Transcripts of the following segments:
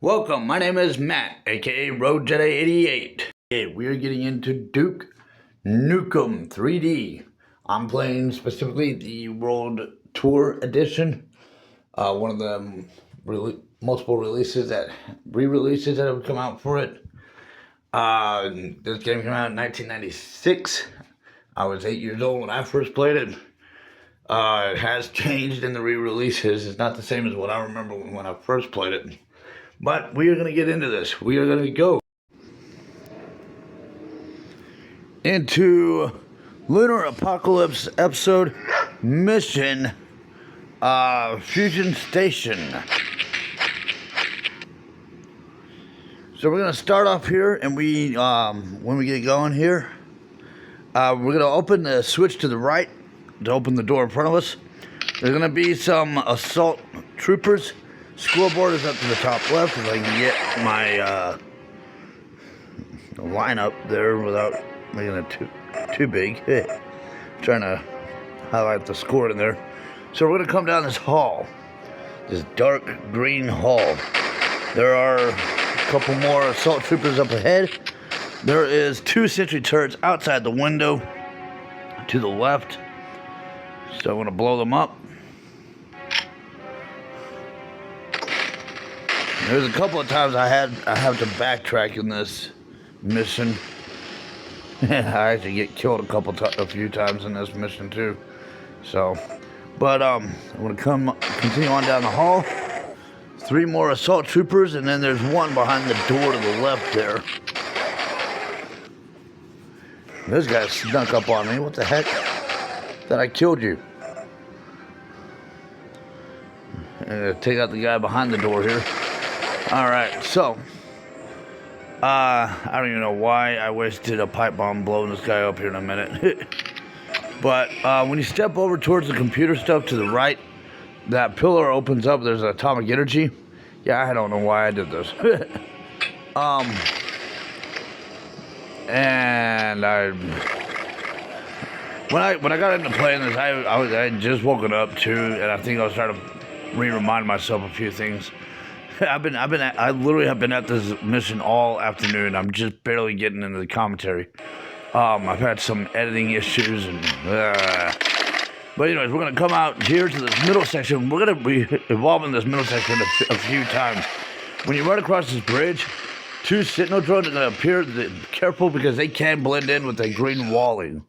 Welcome, my name is Matt, aka Road Jedi 88. Today we are getting into Duke Nukem 3D. I'm playing specifically the World Tour Edition, one of the multiple releases re-releases that have come out for it. This game came out in 1996. I was 8 years old when I first played it. It has changed in the re-releases. It's not the same as what I remember when I first played it. But we are going to get into this. We are going to go into Lunar Apocalypse episode mission Fusion Station. So we're going to start off here, and when we get going here, we're going to open the switch to the right to open the door in front of us. There's going to be some assault troopers. Scoreboard is up to the top left if I can get my line up there without making it too big. Trying to highlight the score in there. So we're going to come down this hall, this dark green hall. There are a couple more assault troopers up ahead. There is 2 sentry turrets outside the window to the left. So I'm going to blow them up. There's a couple of times I have to backtrack in this mission. I actually get killed a few times in this mission too. So, but I'm gonna continue on down the hall. 3 more assault troopers, and then there's one behind the door to the left there. This guy snuck up on me. What the heck? Thought I killed you. I'm gonna take out the guy behind the door here. Alright, so, I don't even know why I wasted a pipe bomb blowing this guy up here in a minute. But, when you step over towards the computer stuff to the right, that pillar opens up, there's atomic energy. Yeah, I don't know why I did this. And when I got into playing this, I had just woken up too, and I think I was trying to remind myself a few things. I literally have been at this mission all afternoon. I'm just barely getting into the commentary. I've had some editing issues, but anyways, we're gonna come out here to this middle section. We're gonna be evolving this middle section a few times. When you run across this bridge, 2 Sentinel drones are gonna appear. Careful, because they can blend in with the green walling,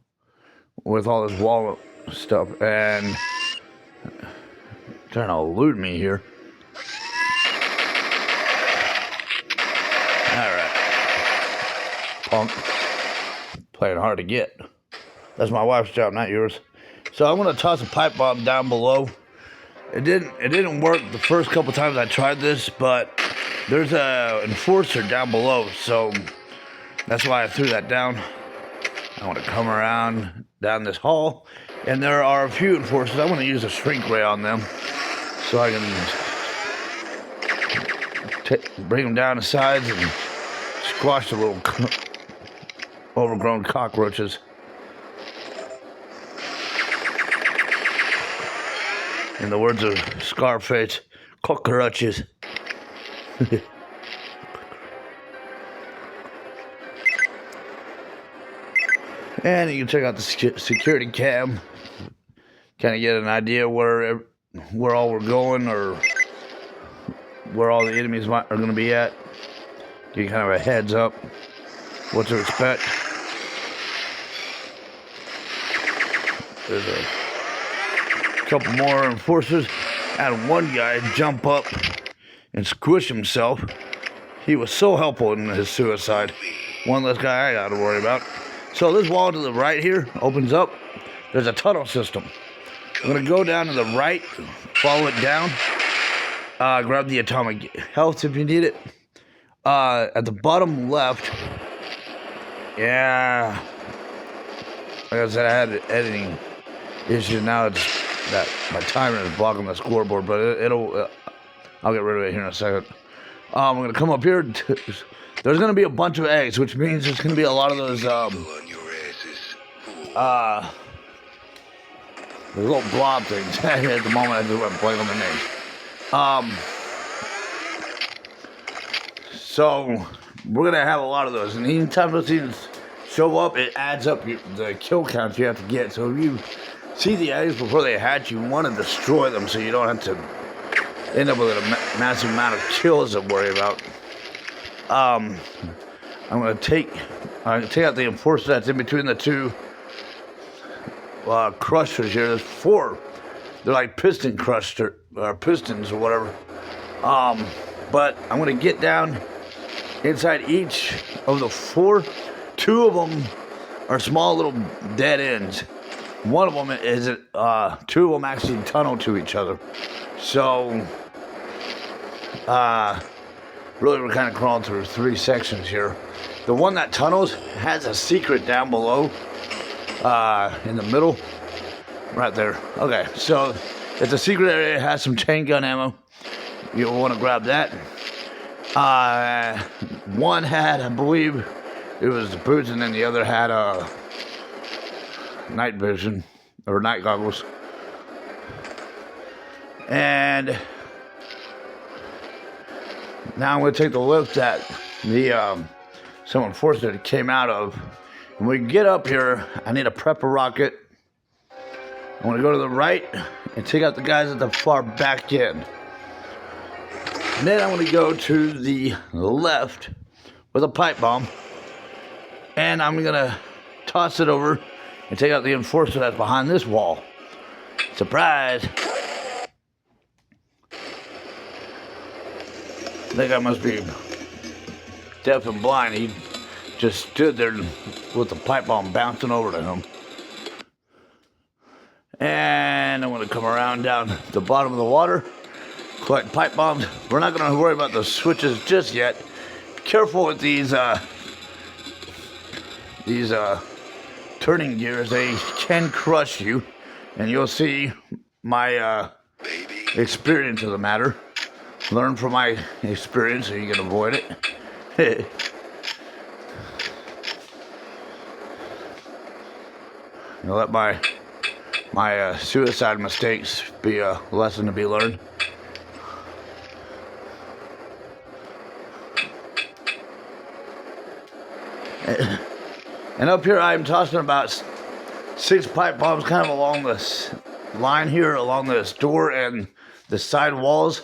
with all this wall stuff, and trying to elude me here. Punk. Playing hard to get. That's my wife's job, not yours. So I'm gonna toss a pipe bomb down below. It didn't work the first couple times I tried this, but there's a enforcer down below, so that's why I threw that down. I want to come around down this hall, and there are a few enforcers. I want to use a shrink ray on them, so I can bring them down the sides and squash the little overgrown cockroaches. In the words of Scarface, cockroaches. And you can check out the security cam, kind of get an idea where all we're going, or where all the enemies are going to be at. Get kind of a heads up what to expect. There's a couple more enforcers. I had one guy jump up and squish himself. He was so helpful in his suicide. One less guy I got to worry about. So this wall to the right here opens up. There's a tunnel system. I'm going to go down to the right, follow it down, grab the atomic health if you need it. At the bottom left, yeah, like I said, I had editing issues. Now it's that my timer is blocking the scoreboard, but I'll get rid of it here in a second. I'm gonna come up here. There's gonna be a bunch of eggs, which means there's gonna be a lot of those little blob things. At the moment, I just went blank on the names. So we're gonna have a lot of those, and anytime those things show up, it adds up the kill counts you have to get. So if you see the eggs before they hatch, you want to destroy them so you don't have to end up with a massive amount of kills to worry about. I'm gonna take out the enforcer that's in between the two crushers here. There's 4. They're like piston crusher or pistons or whatever. But I'm gonna get down inside each of the 4. 2 of them are small little dead ends. One of them is 2 of them actually tunnel to each other. So really we're kind of crawling through 3 sections here. The one that tunnels has a secret down below in the middle right there. Okay, so it's a secret area. It has some chain gun ammo. You'll want to grab that. One had, I believe it was the boots, and then the other had night vision or night goggles. And now I'm going to take the lift that someone forced it came out of. When we get up here, I need to prep a rocket. I want to go to the right and take out the guys at the far back end. And then I'm going to go to the left with a pipe bomb. And I'm going to toss it over and take out the enforcer that's behind this wall. Surprise! I think I must be deaf and blind. He just stood there with the pipe bomb bouncing over to him. And I'm going to come around down the bottom of the water, collect pipe bombs. We're not going to worry about the switches just yet. Careful with these turning gears. They can crush you, and you'll see my experience of the matter. Learn from my experience so you can avoid it. I'll let my suicide mistakes be a lesson to be learned. And up here I'm tossing about 6 pipe bombs kind of along this line here, along this door and the side walls.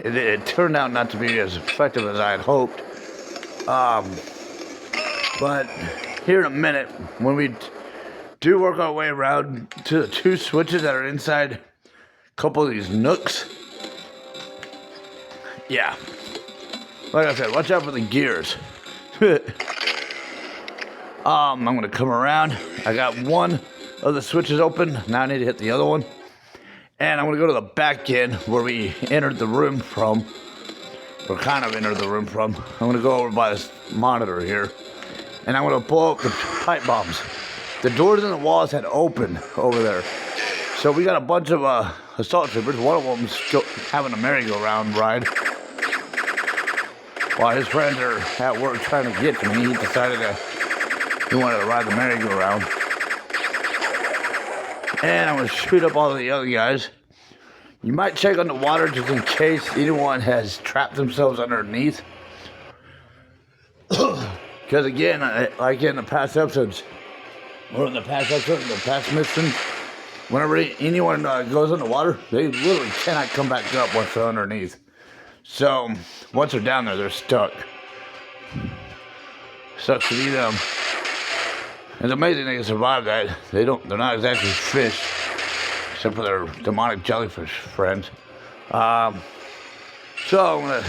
It turned out not to be as effective as I had hoped. But here in a minute, when we do work our way around to the 2 switches that are inside a couple of these nooks. Yeah. Like I said, watch out for the gears. I'm going to come around. I got one of the switches open. Now I need to hit the other one. And I'm going to go to the back end where we entered the room from. Or kind of entered the room from. I'm going to go over by this monitor here. And I'm going to blow up the pipe bombs. The doors and the walls had opened over there. So we got a bunch of assault troopers. One of them's having a merry-go-round ride. While his friends are at work trying to get to me, he decided he wanted to ride the merry-go-round. And I'm going to shoot up all of the other guys. You might check on the water just in case anyone has trapped themselves underneath. Because again, like in the past episodes, or in the past missions, whenever anyone goes in the water, they literally cannot come back up once they're underneath. So, once they're down there, they're stuck. Sucks to be them. It's amazing they can survive that. They're not exactly fish, except for their demonic jellyfish friends. So I'm gonna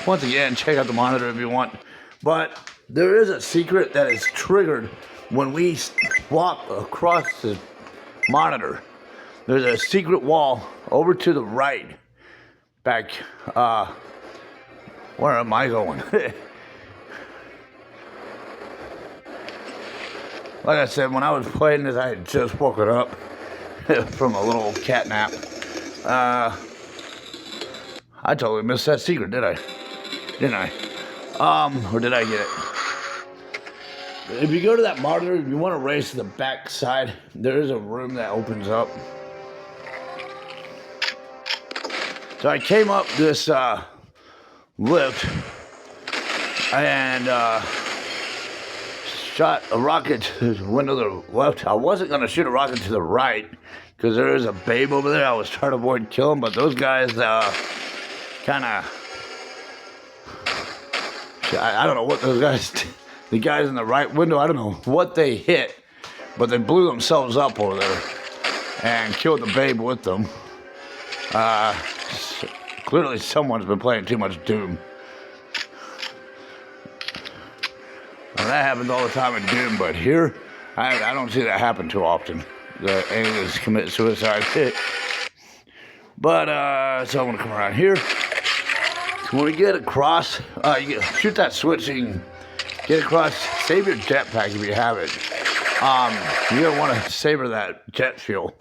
once again check out the monitor if you want. But there is a secret that is triggered when we walk across the monitor. There's a secret wall over to the right. Back, where am I going? Like I said, when I was playing this, I had just woken up from a little cat nap. I totally missed that secret, didn't I? Or did I get it? If you go to that monitor, if you want to race to the back side, there is a room that opens up. So I came up this lift and shot a rocket to the window to the left. I wasn't going to shoot a rocket to the right because there is a babe over there. I was trying to avoid killing, but those guys kind of... I don't know what those guys... The guys in the right window, I don't know what they hit, but they blew themselves up over there and killed the babe with them. Clearly someone's been playing too much Doom. Well, that happens all the time in Doom, but here, I don't see that happen too often. The aliens commit suicide. But, so I'm going to come around here. So when we get across, you shoot that switch so you can get across. Save your jetpack if you have it. You're going to want to savor that jet fuel.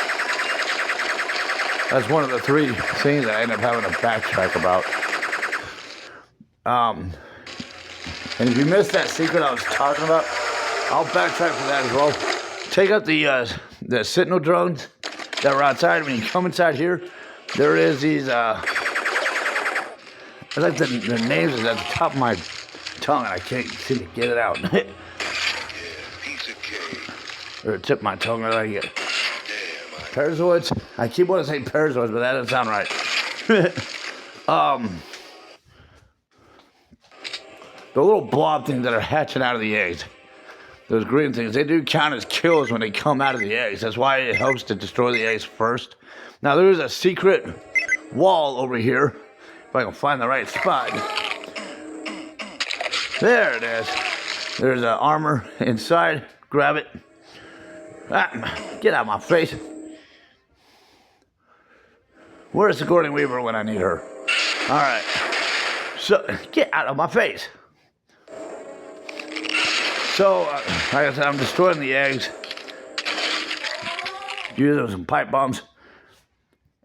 That's one of the 3 things I end up having to backtrack about. And if you missed that secret I was talking about, I'll backtrack for that as well. Take out the Sentinel drones that were outside. When you come inside here, there is these, I like the names is at the top of my tongue, and I can't seem to get it out. Or tip my tongue, I like it. Parazoids. I keep wanting to say parazoids, but that doesn't sound right. The little blob things that are hatching out of the eggs, those green things, they do count as kills when they come out of the eggs. That's why it helps to destroy the eggs first. Now there is a secret wall over here, if I can find the right spot. There it is. There's armor inside. Grab it. Get out of my face. Where's Sigourney Weaver when I need her? All right. So, get out of my face. So, like I said, I'm destroying the eggs. Using some pipe bombs.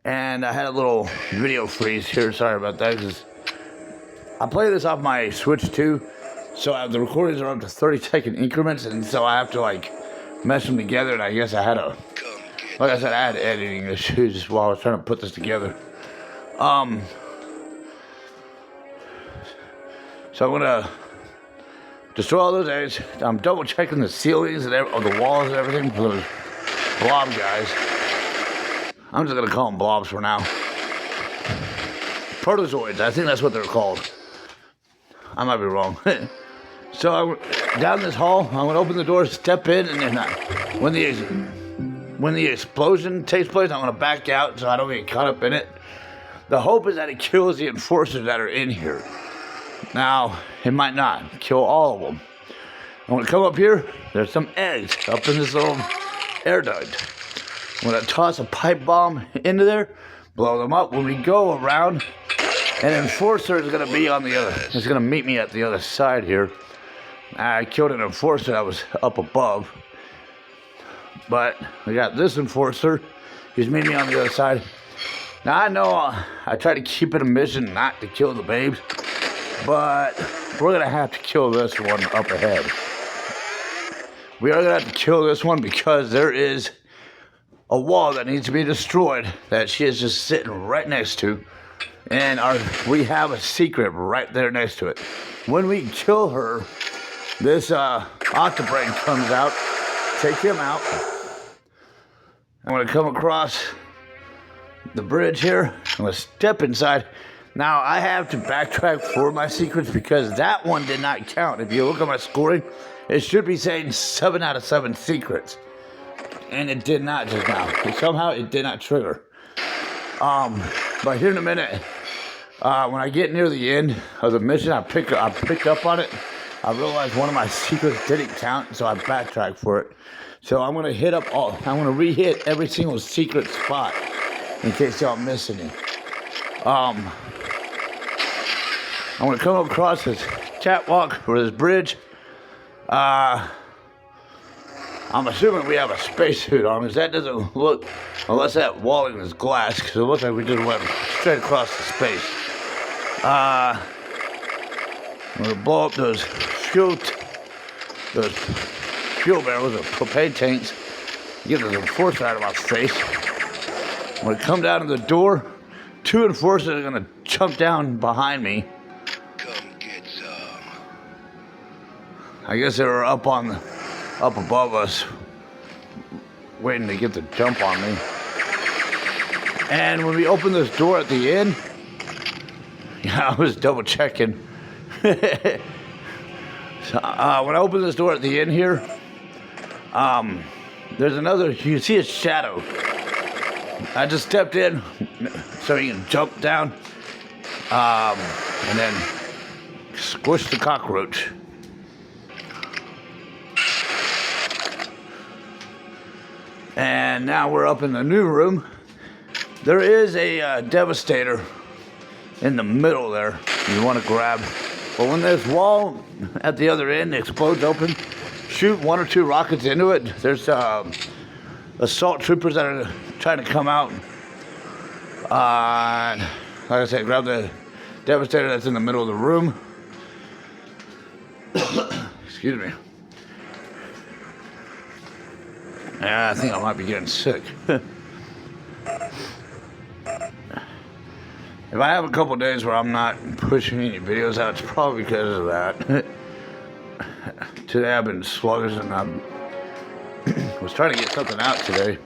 And I had a little video freeze here. Sorry about that. Because I play this off my Switch too. So the recordings are up to 30-second increments. And so I have to, like, mesh them together. And I guess I had to... Like I said, I had editing issues while I was trying to put this together. So I'm gonna destroy all those eggs. I'm double checking the ceilings and the walls and everything for those blob guys. I'm just gonna call them blobs for now. Protozoids, I think that's what they're called. I might be wrong. So down this hall, I'm gonna open the door, step in, and then when the explosion takes place, I'm going to back out so I don't get caught up in it. The hope is that it kills the enforcers that are in here. Now, it might not kill all of them. I'm going to come up here. There's some eggs up in this little air duct. I'm going to toss a pipe bomb into there, blow them up. When we go around, an enforcer is going to be on the other. It's going to meet me at the other side here. I killed an enforcer that was up above. But we got this enforcer. He's meeting me on the other side. Now I know I try to keep it a mission not to kill the babes, but we're gonna have to kill this one up ahead. We are gonna have to kill this one because there is a wall that needs to be destroyed that she is just sitting right next to, and we have a secret right there next to it. When we kill her, this octobrain comes out. Take him out. I'm going to come across the bridge here. I'm going to step inside. Now, I have to backtrack for my secrets because that one did not count. If you look at my scoring, it should be saying 7 out of 7 secrets. And it did not just now. Somehow, it did not trigger. But here in a minute, when I get near the end of the mission, I picked up on it. I realized one of my secrets didn't count, so I backtracked for it. So I'm gonna I'm gonna re-hit every single secret spot in case y'all missing it. I'm gonna come across this catwalk or this bridge. I'm assuming we have a spacesuit on, because that doesn't look, unless that walling is glass, because it looks like we just went straight across the space. I'm gonna blow up those fuel barrels or propane tanks, get the enforcer out of my face. I'm gonna come down to the door. 2 enforcers are gonna jump down behind me. Come get some. I guess they were up above us, waiting to get the jump on me. And when we opened this door at the end, yeah, I was double checking. So, when I opened this door at the end here, there's another, you can see a shadow. I just stepped in so you can jump down, and then squish the cockroach. And now we're up in the new room. There is a devastator in the middle there you want to grab. But when this wall at the other end explodes open, shoot 1 or 2 rockets into it. There's assault troopers that are trying to come out. Like I said, grab the devastator that's in the middle of the room. Excuse me. Yeah, I think I might be getting sick. If I have a couple days where I'm not pushing any videos out, it's probably because of that. Today I've been sluggish and I was trying to get something out today.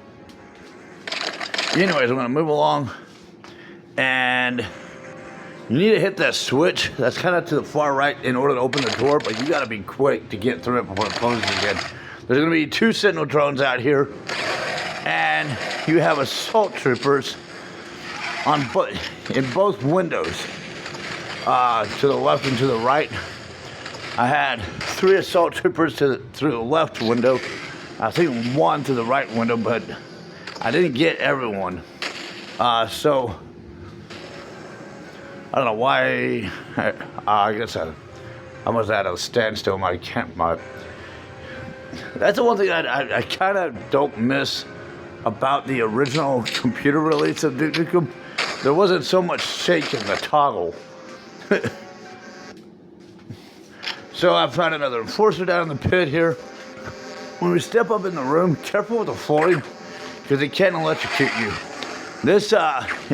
Anyways, I'm going to move along. And you need to hit that switch. That's kind of to the far right in order to open the door, but you got to be quick to get through it before it closes again. There's going to be 2 Sentinel drones out here. And you have assault troopers in both windows, to the left and to the right. I had 3 assault troopers through the left window. I think 1 to the right window, but I didn't get everyone. So I don't know why. I guess I must have had a standstill in my camp. That's the one thing I kind of don't miss about the original computer release of Nukem. There wasn't so much shaking the toggle. So I found another enforcer down in the pit here. When we step up in the room, careful with the flooring, because it can electrocute you. This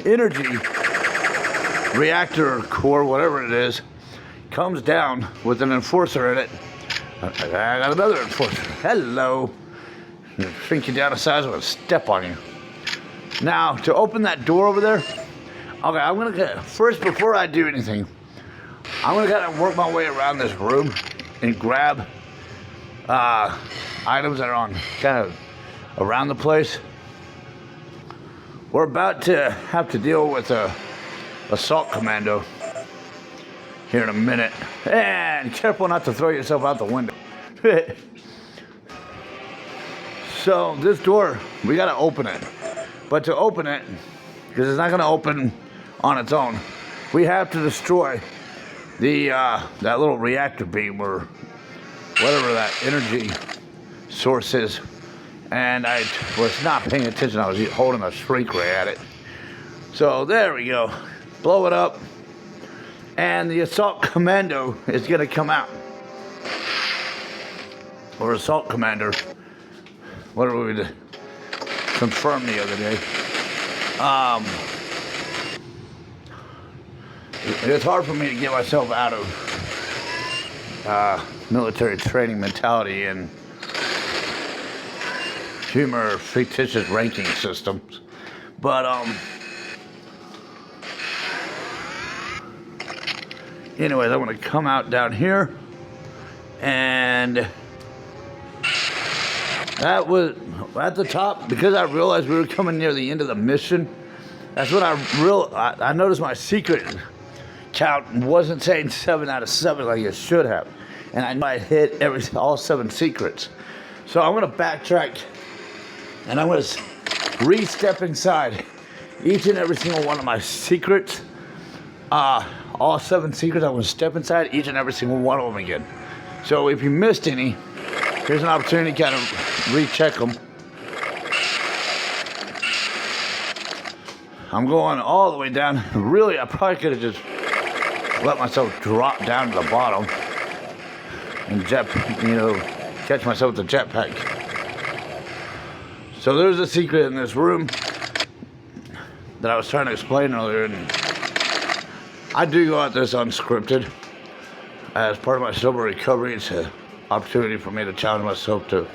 energy reactor core, whatever it is, comes down with an enforcer in it. I got another enforcer. Hello. Shrink you down to size of a step on you. Now, to open that door over there, okay, I'm going to, first, before I do anything, I'm going to kind of work my way around this room and grab items that are on kind of around the place. We're about to have to deal with a assault commando here in a minute. And careful not to throw yourself out the window. So this door, we got to open it. But to open it, because it's not going to open on its own, we have to destroy the that little reactor beam or whatever that energy source is. And I was not paying attention. I was holding a shrink ray at it. So there we go. Blow it up. And the assault commando is going to come out. Or assault commander. Whatever we did. Confirmed the other day. It's hard for me to get myself out of military training mentality and humor fictitious ranking systems. But anyways, I'm going to come out down here, and that was at the top, because I realized we were coming near the end of the mission. That's when I noticed my secret count wasn't saying 7 out of 7 like it should have, and I know I hit all 7 secrets. So I'm going to backtrack, and I'm going to re-step inside each and every single one of my secrets. All 7 secrets, I'm going to step inside each and every single one of them again. So if you missed any, here's an opportunity to kind of recheck them. I'm going all the way down. Really, I probably could have just let myself drop down to the bottom and catch myself with the jetpack. So there's a secret in this room that I was trying to explain earlier, and I do go at this unscripted as part of my sober recovery to opportunity for me to challenge myself to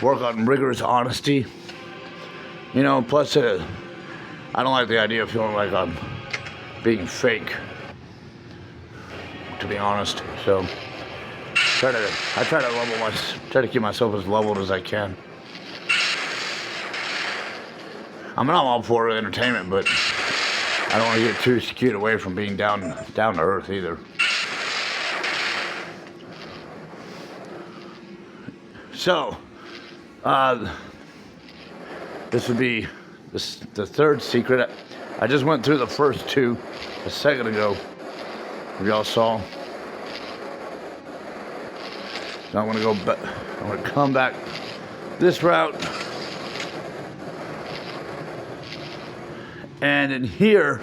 work on rigorous honesty. You know, plus I don't like the idea of feeling like I'm being fake, to be honest. So I try to keep myself as leveled as I can. I'm not all for entertainment, but I don't want to get too skewed away from being down to earth either. So, this would be the third secret. I just went through the first two a second ago. If y'all saw. So I'm gonna go back. I'm gonna come back this route. And in here,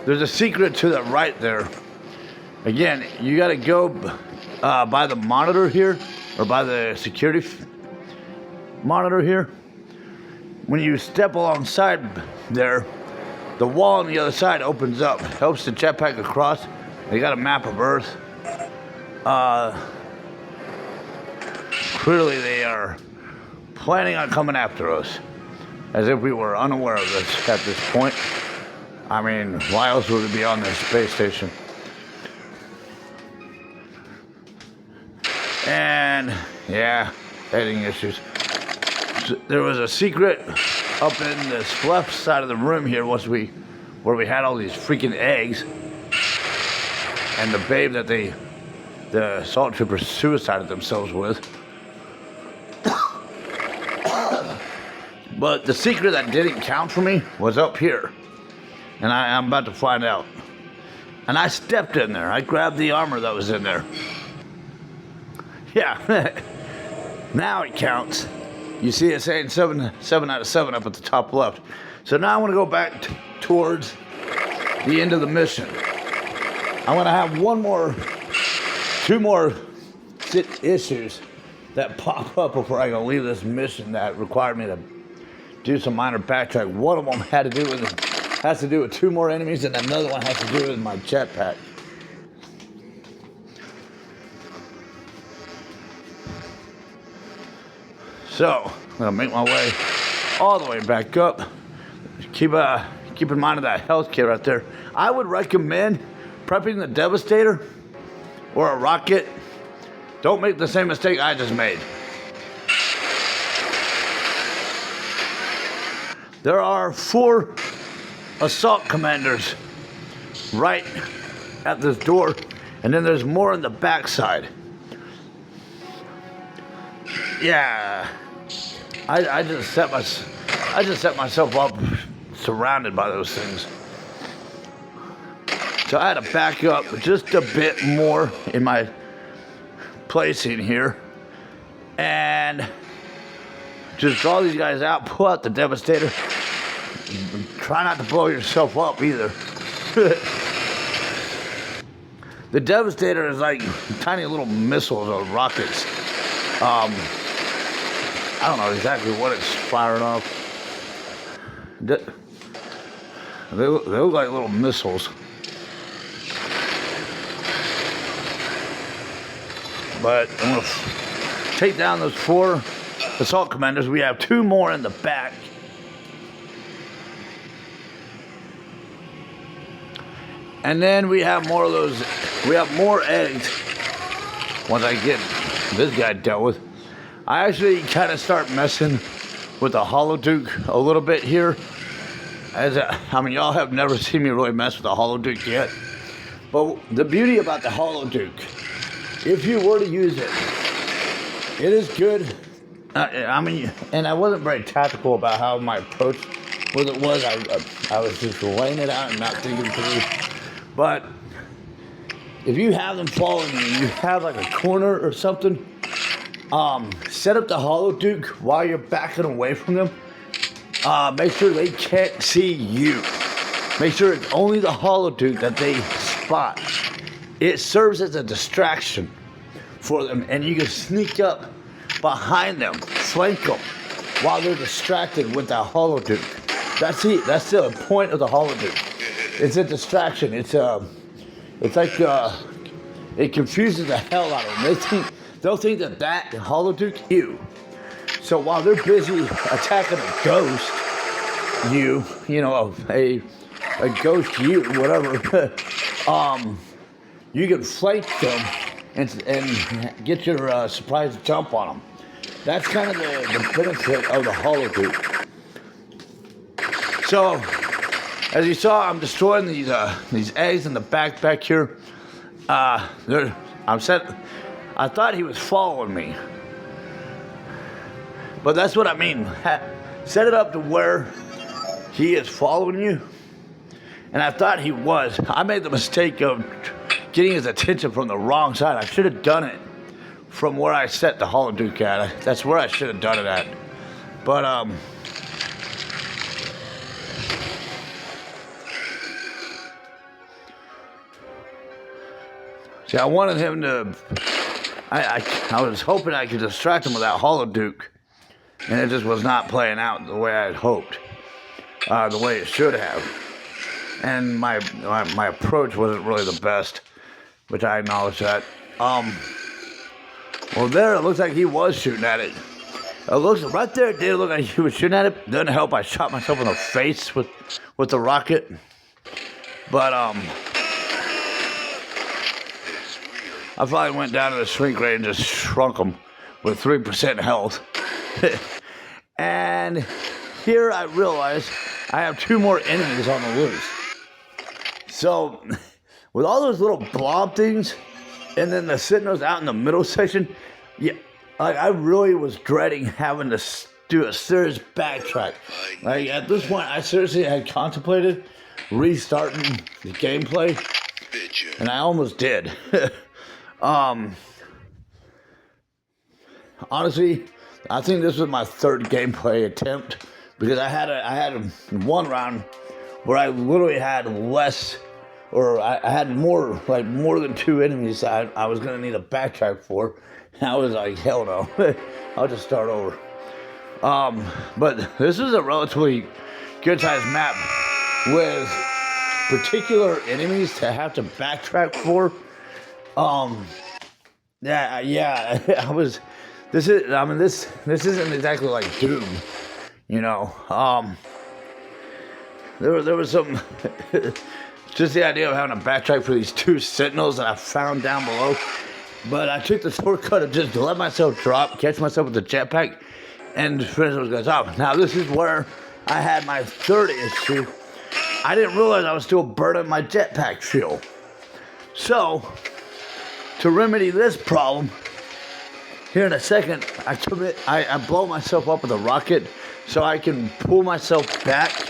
there's a secret to the right there. Again, you gotta go by the monitor here, or by the security monitor here. When you step alongside there, the wall on the other side opens up, helps the jetpack across. They got a map of Earth. Clearly they are planning on coming after us, as if we were unaware of this at this point. I mean, why else would we be on this space station? And yeah, editing issues. So there was a secret up in this left side of the room here where we had all these freaking eggs, and the babe that the assault troopers suicided themselves with. But the secret that didn't count for me was up here, and I'm about to find out. And I stepped in there. I grabbed the armor that was in there. Yeah, now it counts. You see it saying 7 out of 7 up at the top left. So now I want to go back towards the end of the mission. I want to have two more issues that pop up before I go leave this mission that required me to do some minor backtrack. One of them has to do with 2 more enemies, and another one has to do with my jetpack. So I'm gonna make my way all the way back up. Keep in mind that health kit right there. I would recommend prepping the Devastator or a rocket. Don't make the same mistake I just made. There are 4 assault commanders right at this door, and then there's more on the backside. Yeah, I just set myself up surrounded by those things. So I had to back up just a bit more in my placing here, and just draw these guys out, pull out the Devastator. Try not to blow yourself up either. The Devastator is like tiny little missiles or rockets. I don't know exactly what it's firing off. They look like little missiles. But I'm going to take down those 4 assault commanders. We have 2 more in the back. And then we have more of those. We have more eggs once I get this guy dealt with. I actually kind of start messing with the Holoduke a little bit here. I mean, y'all have never seen me really mess with the Holoduke yet. But the beauty about the Holoduke, if you were to use it, it is good. I mean, and I wasn't very tactical about how my approach was. I was just laying it out and not thinking through. But if you have them following you, you have like a corner or something, set up the Holoduke while you're backing away from them. Make sure they can't see you. Make sure it's only the Holoduke that they spot. It serves as a distraction for them, and you can sneak up behind them, flank them, while they're distracted with that Holoduke. That's the point of the Holoduke. It's a distraction. It's like it confuses the hell out of them. They'll think that Holoduke you. So while they're busy attacking a ghost, you know, a ghost you, whatever, you can flank them and get your surprise jump on them. That's kind of the benefit of the Holoduke. So, as you saw, I'm destroying these eggs in the back here. I thought he was following me. But that's what I mean. Set it up to where he is following you. And I thought he was. I made the mistake of getting his attention from the wrong side. I should have done it from where I set the Holoduke at. That's where I should have done it at. But, see, I wanted him to... I was hoping I could distract him with that Holoduke. And it just was not playing out the way I had hoped. The way it should have. And my approach wasn't really the best. Which I acknowledge that. Well, there, it looks like he was shooting at it. It looks right there. It did look like he was shooting at it. Doesn't help. I shot myself in the face with the rocket. But I probably went down to the shrink ray and just shrunk him with 3% health. And here I realize I have 2 more enemies on the loose. So with all those little blob things. And then the Sentinels out in the middle section, yeah, like I really was dreading having to do a serious backtrack. Like at this point, I seriously had contemplated restarting the gameplay, and I almost did. Honestly, I think this was my 3rd gameplay attempt because I had one round where I literally had less. Or I had more than 2 enemies I was going to need a backtrack for. And I was like, hell no. I'll just start over. But this is a relatively good-sized map with particular enemies to have to backtrack for. Yeah, I was... This isn't exactly like Doom, you know. There was some... Just the idea of having a backtrack for these 2 Sentinels that I found down below. But I took the shortcut of just let myself drop, catch myself with the jetpack, and finish those guys off. Now, this is where I had my 3rd issue. I didn't realize I was still burning my jetpack fuel. So, to remedy this problem, here in a second, I blow myself up with a rocket so I can pull myself back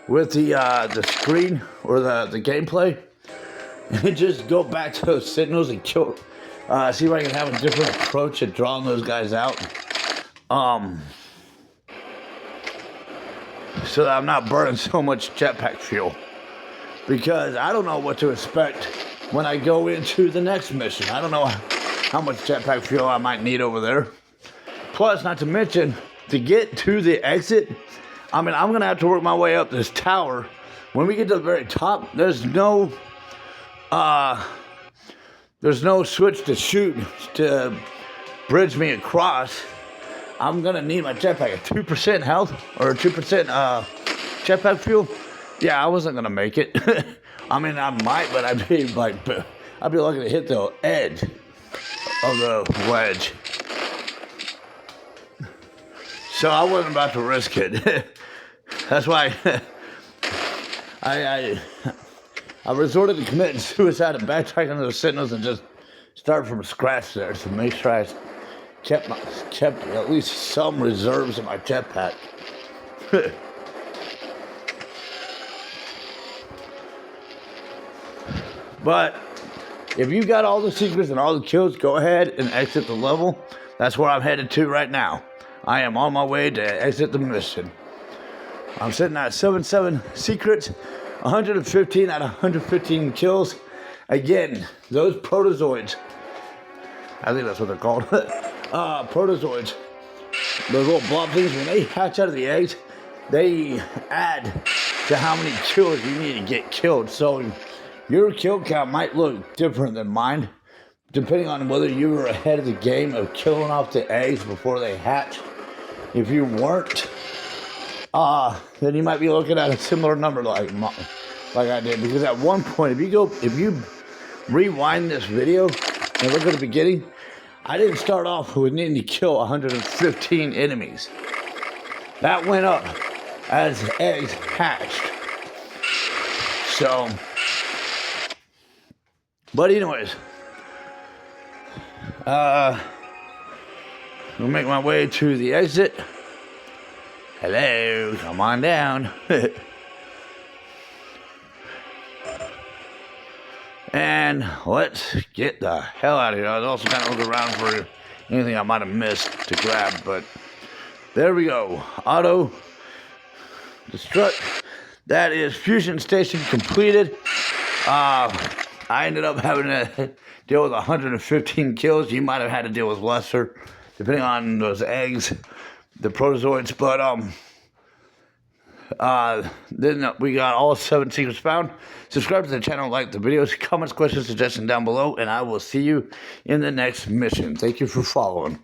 with the screen or the gameplay, and just go back to those Sentinels and kill. See if I can have a different approach at drawing those guys out. So that I'm not burning so much jetpack fuel, because I don't know what to expect when I go into the next mission. I don't know how much jetpack fuel I might need over there. Plus, not to mention, to get to the exit, I mean, I'm going to have to work my way up this tower. When we get to the very top, there's no switch to shoot to bridge me across. I'm going to need my jetpack at 2% health or 2% jetpack fuel. Yeah, I wasn't going to make it. I mean, I might, but I'd be lucky to hit the edge of the wedge. So I wasn't about to risk it. That's why I resorted to committing suicide and backtracking to the Sentinels and just start from scratch there to make sure I kept at least some reserves in my jetpack. But if you got all the secrets and all the kills, go ahead and exit the level. That's where I'm headed to right now. I am on my way to exit the mission. I'm sitting at 77 secrets, 115 out of 115 kills. Again, those protozoids, I think that's what they're called, protozoids, those little blob things, when they hatch out of the eggs, they add to how many kills you need to get killed. So Your kill count might look different than mine, depending on whether you were ahead of the game of killing off the eggs before they hatch. If you weren't, then you might be looking at a similar number like I did. Because at one point, if you rewind this video and look at the beginning, I didn't start off with needing to kill 115 enemies. That went up as eggs hatched. So, but anyways, I'll make my way to the exit. Hello, come on down. And let's get the hell out of here. I was also kind of looking around for anything I might have missed to grab, but there we go. Auto destruct. That is fusion station completed. I ended up having to deal with 115 kills. You might have had to deal with lesser, depending on those eggs, the protozoids. But then we got all 7 secrets found. Subscribe to the channel, like the videos, comments, questions, suggestions down below, and I will see you in the next mission. Thank you for following.